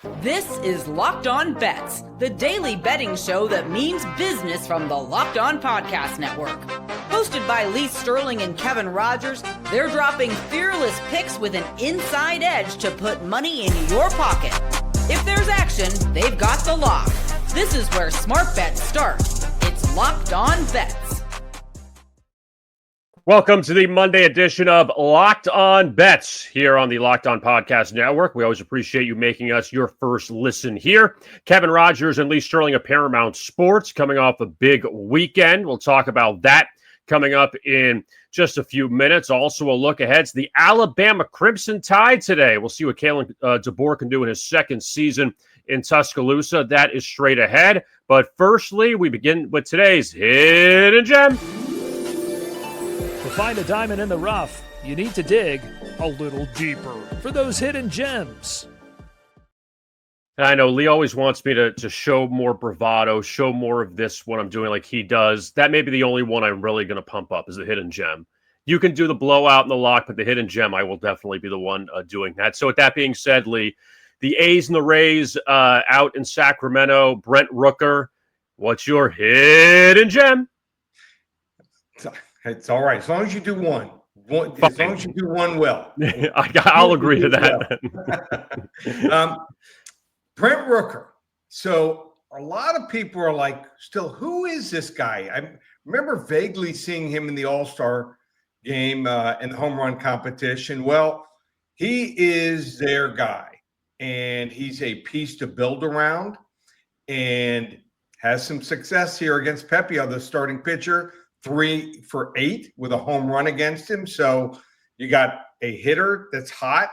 This is Locked On Bets, the daily betting show that means business from the Locked On Podcast Network. Hosted by Lee Sterling and Kevin Rogers, they're dropping fearless picks with an inside edge to put money in your pocket. If there's action, they've got the lock. This is where smart bets start. It's Locked On Bets. Welcome to the Monday edition of Locked On Bets here on the Locked On Podcast Network. We always appreciate you making us your first listen here. Kevin Rogers and Lee Sterling of Paramount Sports coming off a big weekend. We'll talk about that coming up in just a few minutes. Also, a look ahead to the Alabama Crimson Tide today. We'll see what Kalen DeBoer can do in his second season in Tuscaloosa. That is straight ahead. But firstly, we begin with today's Hidden Gem. To find a diamond in the rough, you need to dig a little deeper for those hidden gems. And I know Lee always wants me to show more bravado, show more of this, what I'm doing like he does. That may be the only one I'm really going to pump up is the hidden gem. You can do the blowout and the lock, but the hidden gem, I will definitely be the one doing that. So with that being said, Lee, the A's and the Rays out in Sacramento, Brent Rooker, what's your hidden gem? It's all right. As long as you do one. As long as you do one well. I'll agree to that. Brent Rooker. So a lot of people are like, still, who is this guy? I remember vaguely seeing him in the All-Star game in the home run competition. Well, he is their guy, and he's a piece to build around and has some success here against Pepe, the starting pitcher. 3 for 8 with a home run against him. So you got a hitter that's hot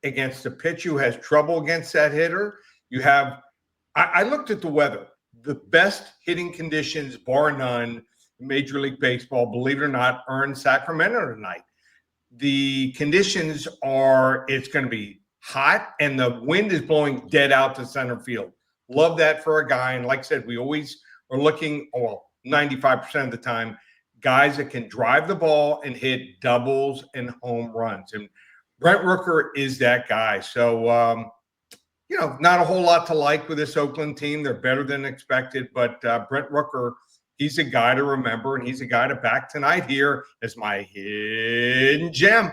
against a pitcher who has trouble against that hitter. You have, I looked at the weather, the best hitting conditions, bar none, in Major League Baseball, believe it or not, are in Sacramento tonight. The conditions are, it's going to be hot and the wind is blowing dead out to center field. Love that for a guy. And like I said, we always are looking, 95% of the time, guys that can drive the ball and hit doubles and home runs. And Brent Rooker is that guy. So, not a whole lot to like with this Oakland team. They're better than expected. But Brent Rooker, he's a guy to remember, and he's a guy to back tonight here as my hidden gem.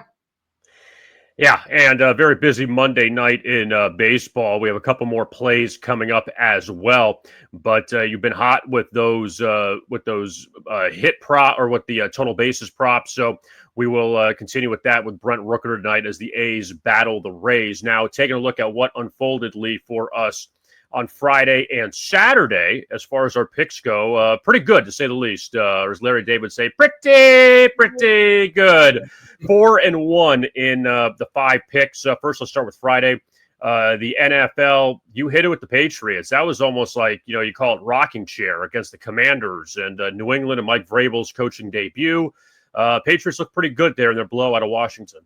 Yeah, and a very busy Monday night in baseball. We have a couple more plays coming up as well. But you've been hot with those hit prop or with the total bases props. So we will continue with that with Brent Rooker tonight as the A's battle the Rays. Now, taking a look at what unfolded, Lee, for us on Friday and Saturday, as far as our picks go, pretty good to say the least. Or as Larry David would say, pretty good. 4-1 in the 5 picks. First, let's start with Friday. The NFL, you hit it with the Patriots. That was almost like, you call it rocking chair against the Commanders and New England and Mike Vrabel's coaching debut. Patriots look pretty good there in their blowout of Washington.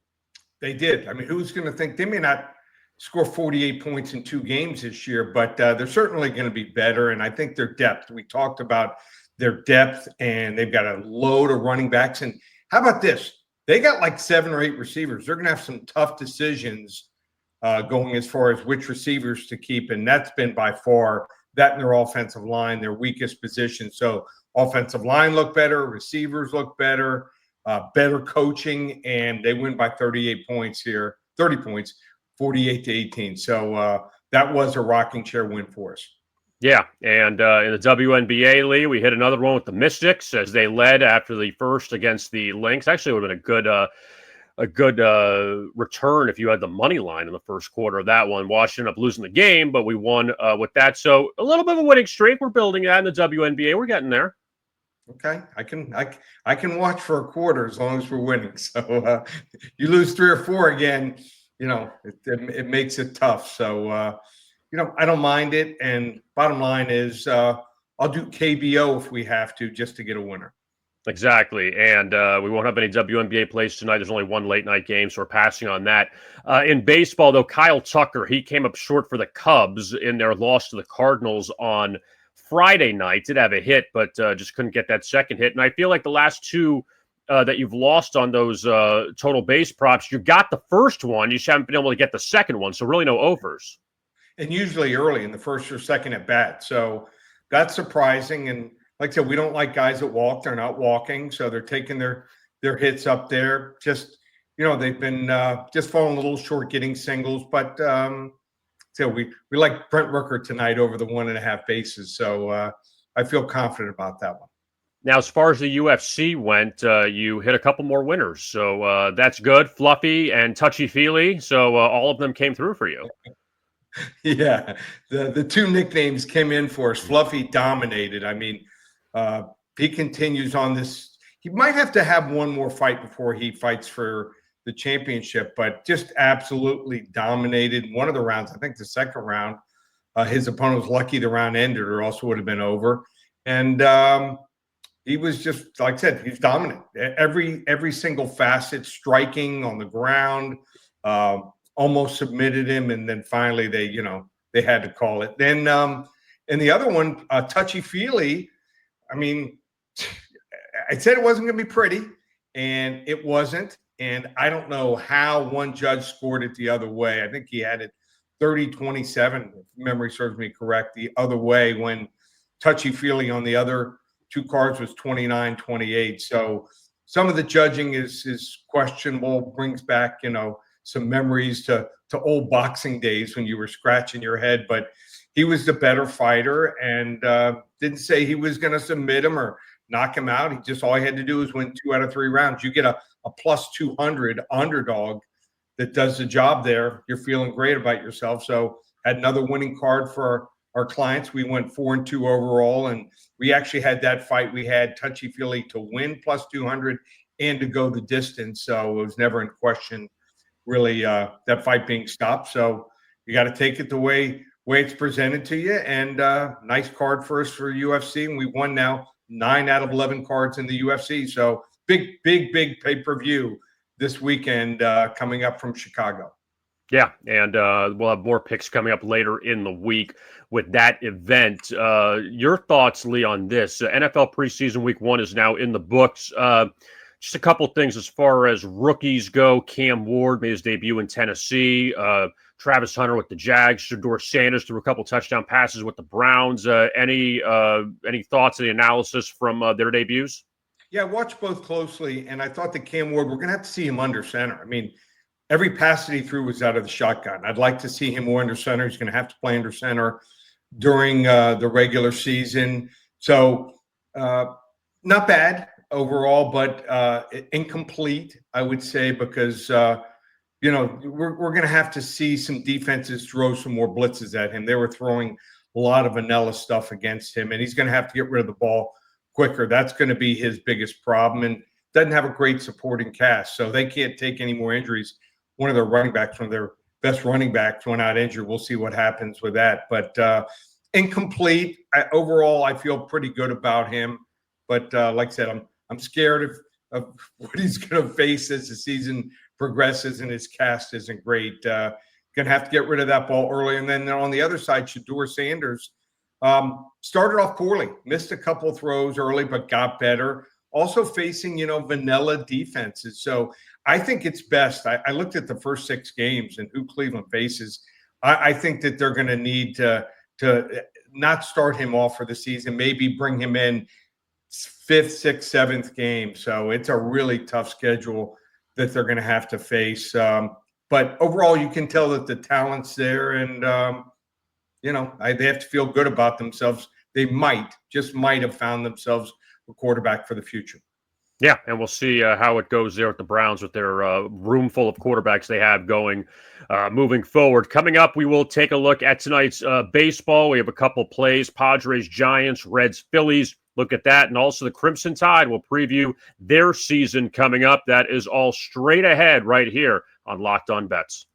They did. I mean, who's going to think they may not score 48 points in 2 games this year, but they're certainly going to be better. And I think their depth, we talked about their depth, and they've got a load of running backs. And how about this? They got like 7 or 8 receivers. They're going to have some tough decisions going as far as which receivers to keep. And that's been by far that in their offensive line, their weakest position. So offensive line look better, receivers look better, better coaching, and they win by 38 points here, 30 points. 48-18. So that was a rocking chair win for us. Yeah, and in the WNBA, Lee, we hit another one with the Mystics as they led after the first against the Lynx. Actually, it would have been a good return if you had the money line in the first quarter of that one. Washington ended up losing the game, but we won with that. So a little bit of a winning streak. We're building that in the WNBA. We're getting there. Okay, I can watch for a quarter as long as we're winning. So you lose 3 or 4 again. It makes it tough. So, I don't mind it. And bottom line is I'll do KBO if we have to just to get a winner. Exactly. And we won't have any WNBA plays tonight. There's only one late night game, so we're passing on that. In baseball, though, Kyle Tucker, he came up short for the Cubs in their loss to the Cardinals on Friday night. Did have a hit, but just couldn't get that second hit. And I feel like the last 2 that you've lost on those total base props, you got the first one. You just haven't been able to get the second one, so really no overs. and usually early in the first or second at bat. So that's surprising. And like I said, we don't like guys that walk. They're not walking, so they're taking their hits up there. Just they've been just falling a little short getting singles, but so we like Brent Rooker tonight over the 1.5 bases. So I feel confident about that one. Now, as far as the UFC went, you hit a couple more winners, so that's good. Fluffy and touchy-feely, so all of them came through for you. Yeah, the two nicknames came in for us. Fluffy dominated. I mean, he continues on this. He might have to have one more fight before he fights for the championship, but just absolutely dominated one of the rounds. I think the second round, his opponent was lucky the round ended, or else would have been over. And he was just, like I said, he's dominant. Every single facet, striking on the ground, almost submitted him, and then finally they had to call it. Then and the other one, touchy-feely. I mean, I said it wasn't going to be pretty, and it wasn't. And I don't know how one judge scored it the other way. I think he had it 30-27, if memory serves me correct, the other way, when touchy-feely on the other two cards was 29-28. So some of the judging is questionable, brings back, some memories to old boxing days when you were scratching your head. But he was the better fighter, and didn't say he was going to submit him or knock him out. All he had to do was win 2 out of 3 rounds. You get a plus 200 underdog that does the job there. You're feeling great about yourself. So had another winning card for our clients. We went 4-2 overall, and we actually had that fight. We had touchy-feely to win plus 200 and to go the distance. So it was never in question, really, that fight being stopped. So you got to take it the way it's presented to you. And nice card for us for UFC. And we won now 9 out of 11 cards in the UFC. So big pay-per-view this weekend coming up from Chicago. Yeah, and we'll have more picks coming up later in the week with that event. Your thoughts, Lee, on this? NFL preseason week 1 is now in the books. Just a couple things as far as rookies go. Cam Ward made his debut in Tennessee. Travis Hunter with the Jags. Shedeur Sanders threw a couple touchdown passes with the Browns. Any thoughts, any analysis from their debuts? Yeah, I watched both closely, and I thought that Cam Ward, we're going to have to see him under center. I mean, every pass that he threw was out of the shotgun. I'd like to see him more under center. He's going to have to play under center during the regular season. So not bad overall, but incomplete, I would say, because we're going to have to see some defenses throw some more blitzes at him. They were throwing a lot of vanilla stuff against him, and he's going to have to get rid of the ball quicker. That's going to be his biggest problem, and doesn't have a great supporting cast, so they can't take any more injuries. One of their running backs, one of their best running backs, went out injured. We'll see what happens with that. But incomplete. Overall, I feel pretty good about him. But like I said, I'm scared of what he's going to face as the season progresses, and his cast isn't great. Going to have to get rid of that ball early. And then on the other side, Shedeur Sanders started off poorly, missed a couple throws early, but got better. Also facing, vanilla defenses. So I think it's best. I looked at the first 6 games and who Cleveland faces. I think that they're going to need to not start him off for the season, maybe bring him in 5th, 6th, 7th game. So it's a really tough schedule that they're going to have to face. But overall, you can tell that the talent's there, and they have to feel good about themselves. They just might have found themselves a quarterback for the future. Yeah, and we'll see how it goes there with the Browns with their room full of quarterbacks they have going moving forward. Coming up, we will take a look at tonight's baseball. We have a couple plays: Padres, Giants, Reds, Phillies. Look at that, and also the Crimson Tide will preview their season coming up. That is all straight ahead right here on Locked On Bets.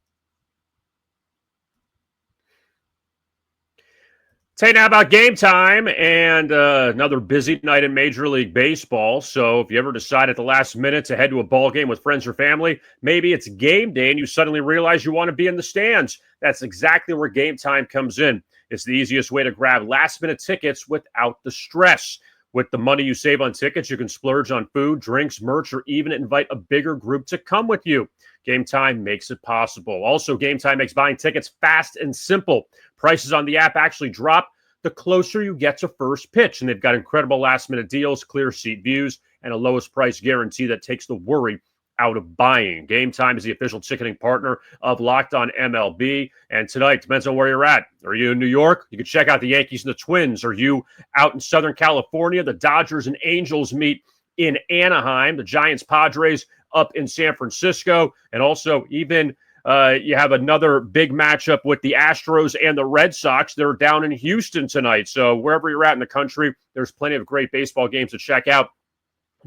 Say now about Game Time and another busy night in Major League Baseball. So if you ever decide at the last minute to head to a ball game with friends or family, maybe it's game day and you suddenly realize you want to be in the stands. That's exactly where Game Time comes in. It's the easiest way to grab last-minute tickets without the stress. With the money you save on tickets, you can splurge on food, drinks, merch, or even invite a bigger group to come with you. Gametime makes it possible. Also, Gametime makes buying tickets fast and simple. Prices on the app actually drop the closer you get to first pitch, and they've got incredible last-minute deals, clear seat views, and a lowest price guarantee that takes the worry out of buying. Gametime is the official ticketing partner of Locked On MLB. And tonight, depends on where you're at. Are you in New York? You can check out the Yankees and the Twins. Are you out in Southern California? The Dodgers and Angels meet in Anaheim. The Giants Padres up in San Francisco. And also even you have another big matchup with the Astros and the Red Sox. They're down in Houston tonight. So wherever you're at in the country, there's plenty of great baseball games to check out.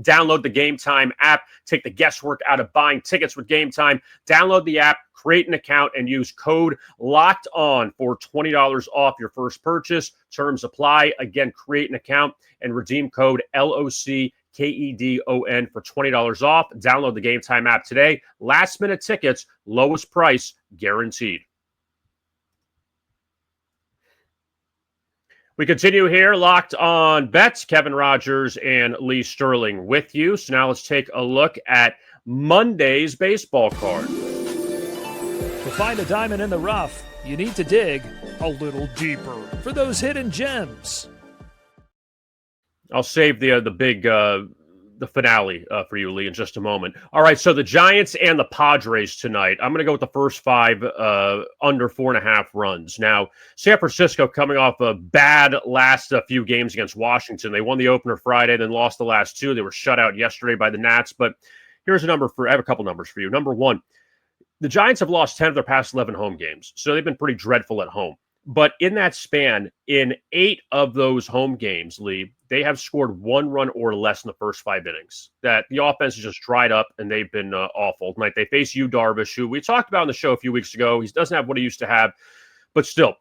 Download the Gametime app. Take the guesswork out of buying tickets with Gametime. Download the app, create an account, and use code LOCKEDON for $20 off your first purchase. Terms apply. Again, create an account and redeem code LOCKEDON for $20 off. Download the Gametime app today. Last-minute tickets, lowest price guaranteed. We continue here, Locked On Bets. Kevin Rogers and Lee Sterling with you. So now let's take a look at Monday's baseball card. To find a diamond in the rough, you need to dig a little deeper for those hidden gems. I'll save the finale for you, Lee, in just a moment. All right, so the Giants and the Padres tonight. I'm going to go with the first five under 4.5 runs. Now, San Francisco coming off a bad last few games against Washington. They won the opener Friday, then lost the last two. They were shut out yesterday by the Nats. But here's I have a couple numbers for you. Number one, the Giants have lost 10 of their past 11 home games, so they've been pretty dreadful at home. But in that span, in 8 of those home games, Lee, they have scored 1 run or less in the first 5 innings. That the offense has just dried up, and they've been awful. Tonight, they face Yu Darvish, who we talked about on the show a few weeks ago. He doesn't have what he used to have, but still.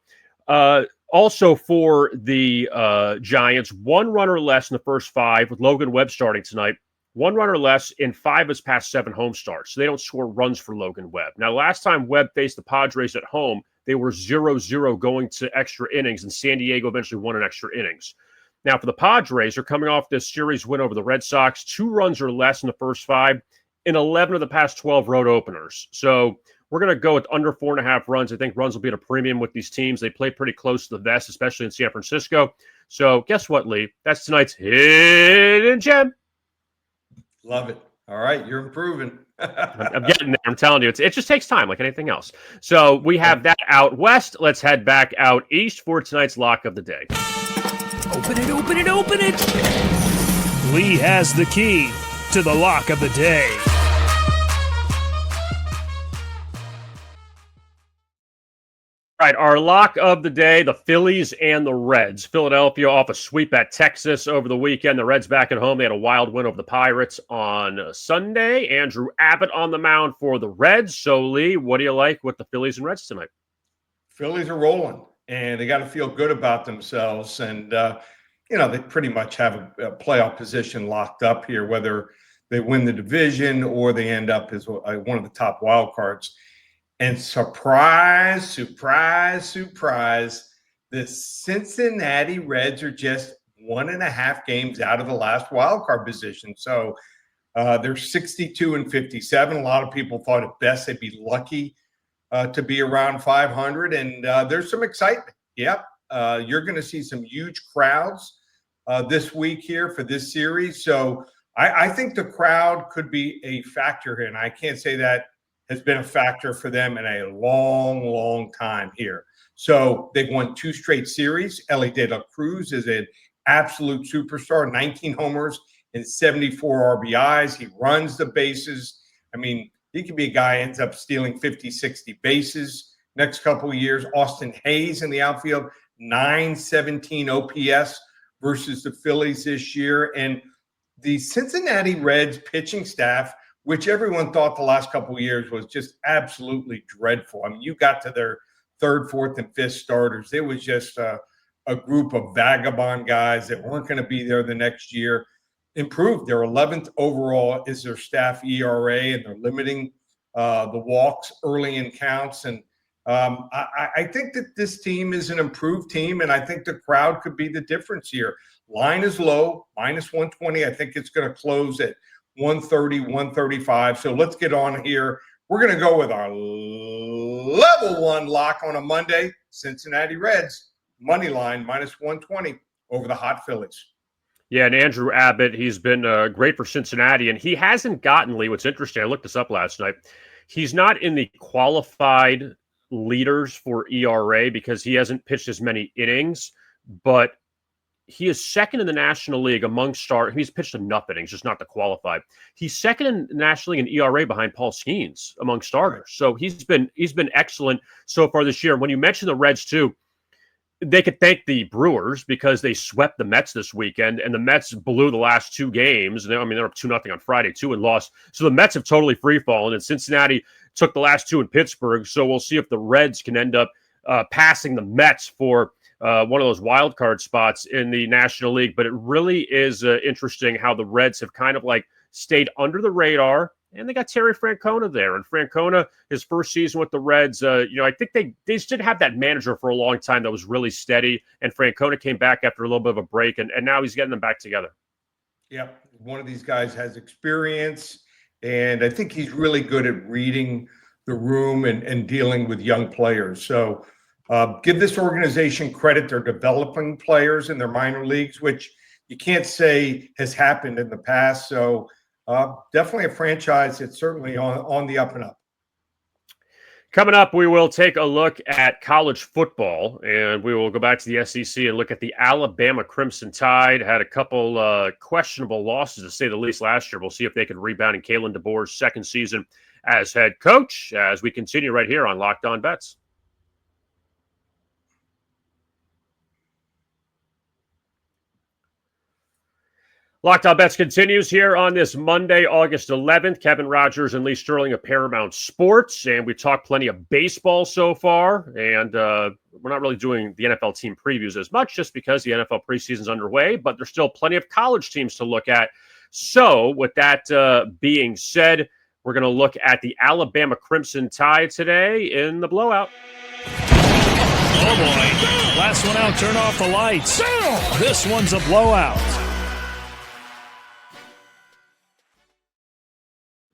Also for the Giants, 1 run or less in the first 5, with Logan Webb starting tonight. 1 run or less in 5 of his past 7 home starts. So they don't score runs for Logan Webb. Now, last time Webb faced the Padres at home, they were 0-0 going to extra innings, and San Diego eventually won in extra innings. Now, for the Padres, they're coming off this series win over the Red Sox, 2 runs or less in the first 5 in 11 of the past 12 road openers. So we're going to go with under 4.5 runs. I think runs will be at a premium with these teams. They play pretty close to the vest, especially in San Francisco. So guess what, Lee? That's tonight's hidden gem. Love it. All right, you're improving. I'm getting there. I'm telling you, it just takes time, like anything else. So we have that out west. Let's head back out east for tonight's lock of the day. Open it, open it, open it. Lee has the key to the lock of the day. All right, our lock of the day, the Phillies and the Reds. Philadelphia off a sweep at Texas over the weekend. The Reds back at home. They had a wild win over the Pirates on Sunday. Andrew Abbott on the mound for the Reds. So, Lee, what do you like with the Phillies and Reds tonight? Phillies are rolling, and they got to feel good about themselves. And, they pretty much have a playoff position locked up here, whether they win the division or they end up as one of the top wild cards. And surprise, surprise, surprise, the Cincinnati Reds are just 1.5 games out of the last wild card position. So they're 62-57. A lot of people thought at best they'd be lucky to be around 500. And there's some excitement. Yep. You're going to see some huge crowds this week here for this series. So I think the crowd could be a factor here. And I can't say that has been a factor for them in a long, long time here. So they've won 2 straight series. Ellie De La Cruz is an absolute superstar, 19 homers and 74 RBIs. He runs the bases. I mean, he could be a guy who ends up stealing 50, 60 bases next couple of years. Austin Hayes in the outfield, 917 OPS versus the Phillies this year. And the Cincinnati Reds pitching staff, which everyone thought the last couple of years was just absolutely dreadful. I mean, you got to their 3rd, 4th, and 5th starters. It was just a group of vagabond guys that weren't going to be there the next year. Improved. Their 11th overall is their staff ERA, and they're limiting the walks early in counts. And I think that this team is an improved team, and I think the crowd could be the difference here. Line is low, -120. I think it's going to close at 130, 135. So let's get on here we're going to go with our level one lock on a Monday. Cincinnati Reds, money line, -120 over the hot Phillies. Yeah, and Andrew Abbott, he's been great for Cincinnati, and he hasn't gotten, Lee, what's interesting, I looked this up last night, he's not in the qualified leaders for ERA because he hasn't pitched as many innings, but he is second in the National League among starters. He's pitched enough innings, just not the qualified. He's second in the National League in ERA behind Paul Skeens among starters. So he's been excellent so far this year. And when you mention the Reds too, they could thank the Brewers because they swept the Mets this weekend, and the Mets blew the last two games. They're up 2-0 on Friday too and lost. So the Mets have totally free fallen, and Cincinnati took the last two in Pittsburgh. So we'll see if the Reds can end up passing the Mets for one of those wild card spots in the National League. But it really is interesting how the Reds have kind of like stayed under the radar. And they got Terry Francona there. And Francona, his first season with the Reds, I think they just didn't have that manager for a long time that was really steady. And Francona came back after a little bit of a break, and now he's getting them back together. Yeah, one of these guys has experience, and I think he's really good at reading the room and dealing with young players. So give this organization credit. They're developing players in their minor leagues, which you can't say has happened in the past. So definitely a franchise that's certainly on the up and up. Coming up, we will take a look at college football, and we will go back to the SEC and look at the Alabama Crimson Tide. Had a couple questionable losses, to say the least, last year. We'll see if they can rebound in Kalen DeBoer's second season as head coach as we continue right here on Locked On Bets. Locked On Bets continues here on this Monday, August 11th. Kevin Rogers and Lee Sterling of Paramount Sports, and we talked plenty of baseball so far, and we're not really doing the NFL team previews as much just because the NFL preseason's underway, but there's still plenty of college teams to look at. So with that being said, we're going to look at the Alabama Crimson Tide today in the blowout. Oh, boy. Last one out, turn off the lights. This one's a blowout.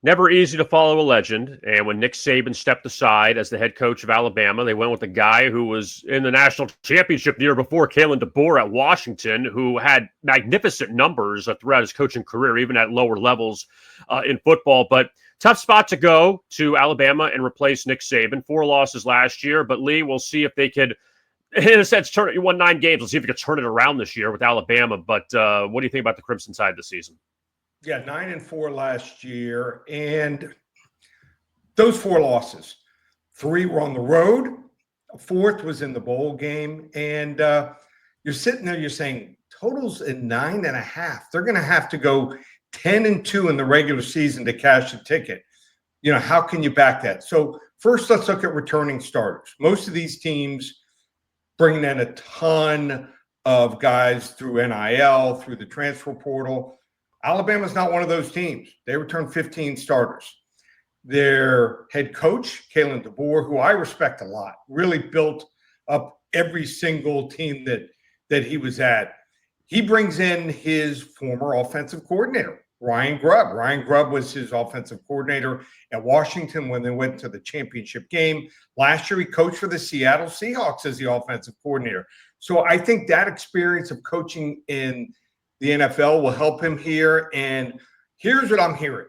Never easy to follow a legend, and when Nick Saban stepped aside as the head coach of Alabama, they went with a guy who was in the national championship the year before, Kalen DeBoer at Washington, who had magnificent numbers throughout his coaching career, even at lower levels in football. But tough spot to go to Alabama and replace Nick Saban. 4 losses last year, but Lee, we'll see if they could, in a sense, you won 9 games. Let's see if they could turn it around this year with Alabama. But what do you think about the Crimson Tide this season? Yeah, 9-4 last year, and those 4 losses, 3 were on the road, a 4th was in the bowl game, and you're sitting there, you're saying totals in 9.5. They're going to have to go 10-2 in the regular season to cash the ticket. How can you back that? So first, let's look at returning starters. Most of these teams bring in a ton of guys through NIL, through the transfer portal. Alabama's not one of those teams. They returned 15 starters. Their head coach, Kalen DeBoer, who I respect a lot, really built up every single team that he was at. He brings in his former offensive coordinator, Ryan Grubb. Ryan Grubb was his offensive coordinator at Washington when they went to the championship game. Last year, he coached for the Seattle Seahawks as the offensive coordinator. So I think that experience of coaching in the NFL will help him here. And here's what I'm hearing.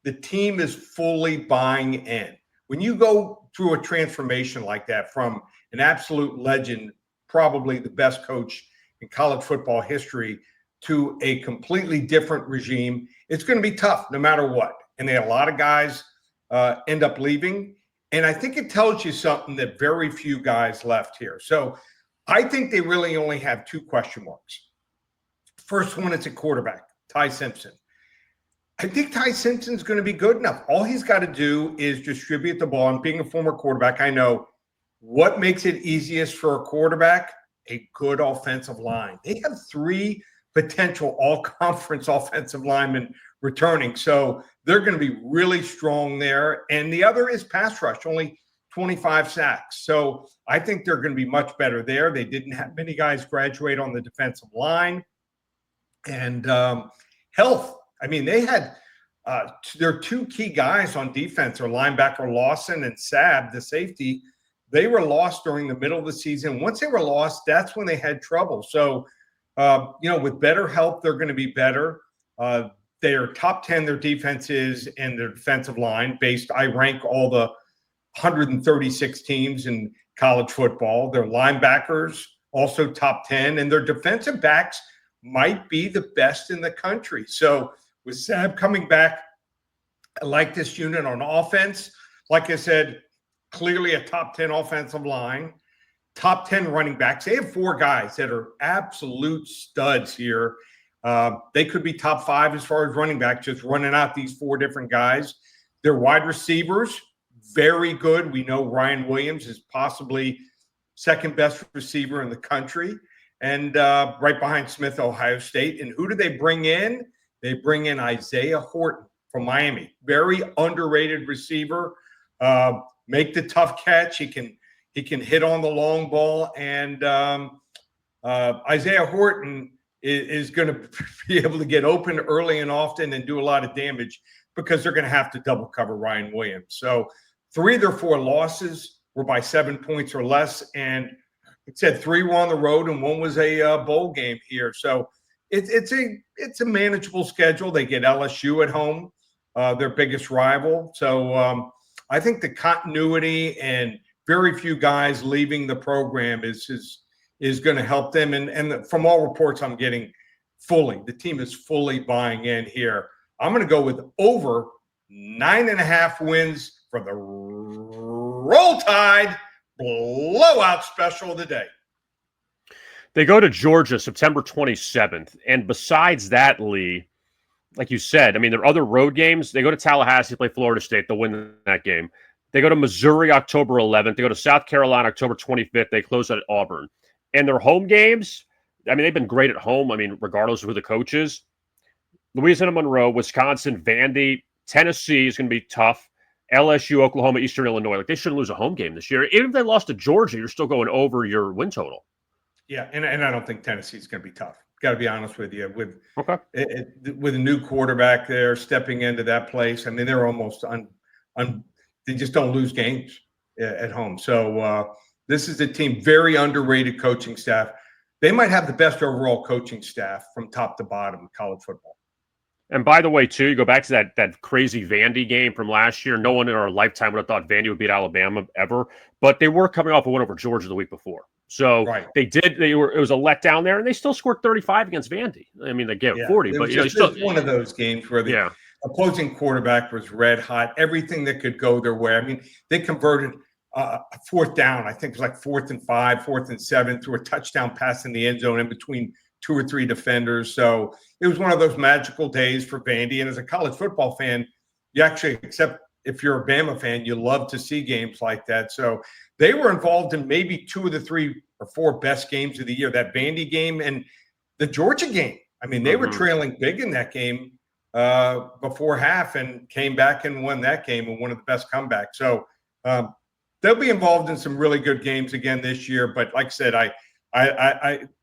The team is fully buying in. When you go through a transformation like that from an absolute legend, probably the best coach in college football history, to a completely different regime, it's going to be tough no matter what. And they had a lot of guys end up leaving. And I think it tells you something that very few guys left here. So I think they really only have 2 question marks. First one, it's a quarterback, Ty Simpson. I think Ty Simpson's going to be good enough. All he's got to do is distribute the ball. And being a former quarterback, I know what makes it easiest for a quarterback, a good offensive line. They have 3 potential all-conference offensive linemen returning. So they're going to be really strong there. And the other is pass rush, only 25 sacks. So I think they're going to be much better there. They didn't have many guys graduate on the defensive line. And health. I mean, they had their two key guys on defense are linebacker Lawson and Sabb, the safety. They were lost during the middle of the season. Once they were lost, that's when they had trouble. So, with better help, they're going to be better. They are top 10, their defense is, and their defensive line I rank all the 136 teams in college football. Their linebackers also top 10, and their defensive backs might be the best in the country. So with Sabb coming back, I like this unit on offense. Like I said, clearly a top 10 offensive line, top 10 running backs. They have 4 guys that are absolute studs here. They could be top 5 as far as running back, just running out these 4 different guys. Their wide receivers, very good. We know Ryan Williams is possibly second best receiver in the country, and right behind Smith, Ohio State. And who do they bring in? They bring in Isaiah Horton from Miami. Very underrated receiver. Make the tough catch. He can hit on the long ball. And Isaiah Horton is going to be able to get open early and often and do a lot of damage because they're going to have to double cover Ryan Williams. So 3 of their 4 losses were by 7 points or less. And it said 3 were on the road and 1 was a bowl game here. So it's a manageable schedule. They get LSU at home, their biggest rival. So I think the continuity and very few guys leaving the program is going to help them. And from all reports I'm getting, the team is fully buying in here. I'm going to go with over 9.5 wins for the Roll Tide blowout special of the day. They go to Georgia September 27th. And besides that, Lee, like you said, I mean, there are other road games. They go to Tallahassee, play Florida State. They'll win that game. They go to Missouri October 11th. They go to South Carolina October 25th. They close at Auburn. And their home games, I mean, they've been great at home. I mean, regardless of who the coach is. Louisiana Monroe, Wisconsin, Vandy, Tennessee is going to be tough. LSU, Oklahoma, Eastern Illinois. Like, they shouldn't lose a home game this year. Even if they lost to Georgia, you're still going over your win total. Yeah, and I don't think Tennessee's going to be tough. Got to be honest with you. With a new quarterback there stepping into that place, I mean, they're almost they just don't lose games at home. So this is a team, very underrated coaching staff. They might have the best overall coaching staff from top to bottom in college football. And by the way, too, you go back to that crazy Vandy game from last year. No one in our lifetime would have thought Vandy would beat Alabama ever, but they were coming off a win over Georgia the week before. So they did. It was a letdown there, and they still scored 35 against Vandy. I mean, they gave 40, but it's one of those games where the opposing quarterback was red hot. Everything that could go their way. I mean, they converted a 4th down. I think it was like 4th and 5, 4th and 7 through a touchdown pass in the end zone in between 2 or 3 defenders. So it was one of those magical days for Vandy. And as a college football fan, you actually, except if you're a Bama fan, you love to see games like that. So they were involved in maybe 2 of the 3 or 4 best games of the year, that Vandy game and the Georgia game. I mean, they were trailing big in that game before half and came back and won that game and one of the best comebacks. So they'll be involved in some really good games again this year. But like I said,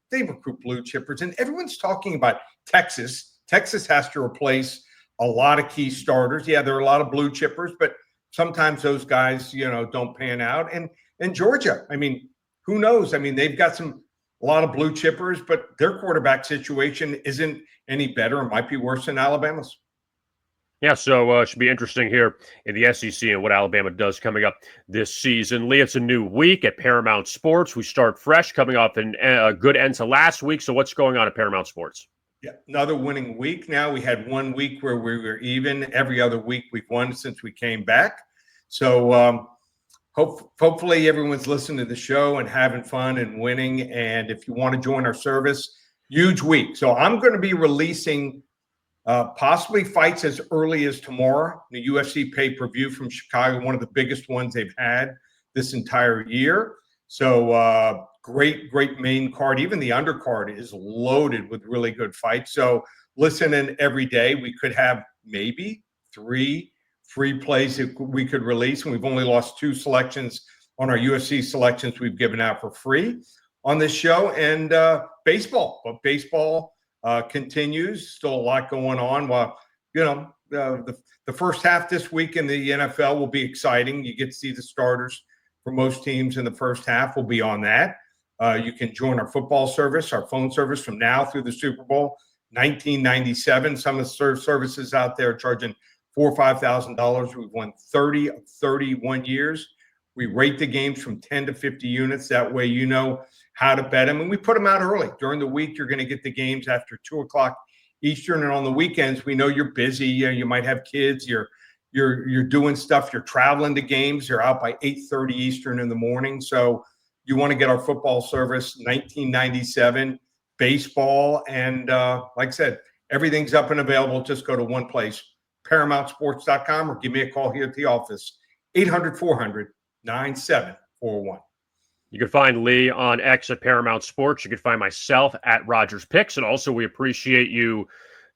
they recruit blue chippers, and everyone's talking about Texas. Texas has to replace a lot of key starters. Yeah, there are a lot of blue chippers, but sometimes those guys, don't pan out. And Georgia, I mean, who knows? I mean, they've got a lot of blue chippers, but their quarterback situation isn't any better. It might be worse than Alabama's. Yeah, so it should be interesting here in the SEC and what Alabama does coming up this season. Lee, it's a new week at Paramount Sports. We start fresh, coming off a good end to last week. So what's going on at Paramount Sports? Yeah, another winning week now. We had 1 week where we were even. Every other week we've won since we came back. So hopefully everyone's listening to the show and having fun and winning. And if you want to join our service, huge week. So I'm going to be releasing possibly fights as early as tomorrow. The UFC pay-per-view from Chicago, one of the biggest ones they've had this entire year. So great main card. Even the undercard is loaded with really good fights. So listen in every day. We could have maybe 3 free plays that we could release. And we've only lost 2 selections on our UFC selections we've given out for free on this show. And baseball. But baseball continues. Still a lot going on. Well, the first half this week in the NFL will be exciting. You get to see the starters for most teams in the first half. We'll be on that. You can join our football service, our phone service from now through the Super Bowl, $19.97. Some of the services out there are charging $4,000 or $5,000. We've won 30 of 31 years. We rate the games from 10 to 50 units. That way you know how to bet them. And we put them out early. During the week, you're going to get the games after 2 o'clock Eastern. And on the weekends, we know you're busy. You might have kids. You're doing stuff. You're traveling to games. You're out by 8:30 Eastern in the morning. So you want to get our football service, $19.97, baseball. And like I said, everything's up and available. Just go to one place, ParamountSports.com, or give me a call here at the office, 800-400-9741. You can find Lee on X at Paramount Sports. You can find myself at Rogers Picks. And also, we appreciate you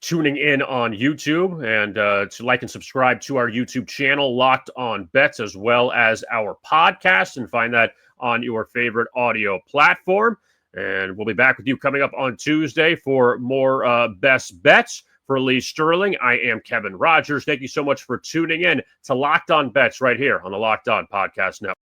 tuning in on YouTube, and to like and subscribe to our YouTube channel, Locked On Bets, as well as our podcast, and find that on your favorite audio platform. And we'll be back with you coming up on Tuesday for more best bets. For Lee Sterling, I am Kevin Rogers. Thank you so much for tuning in to Locked On Bets right here on the Locked On Podcast Network.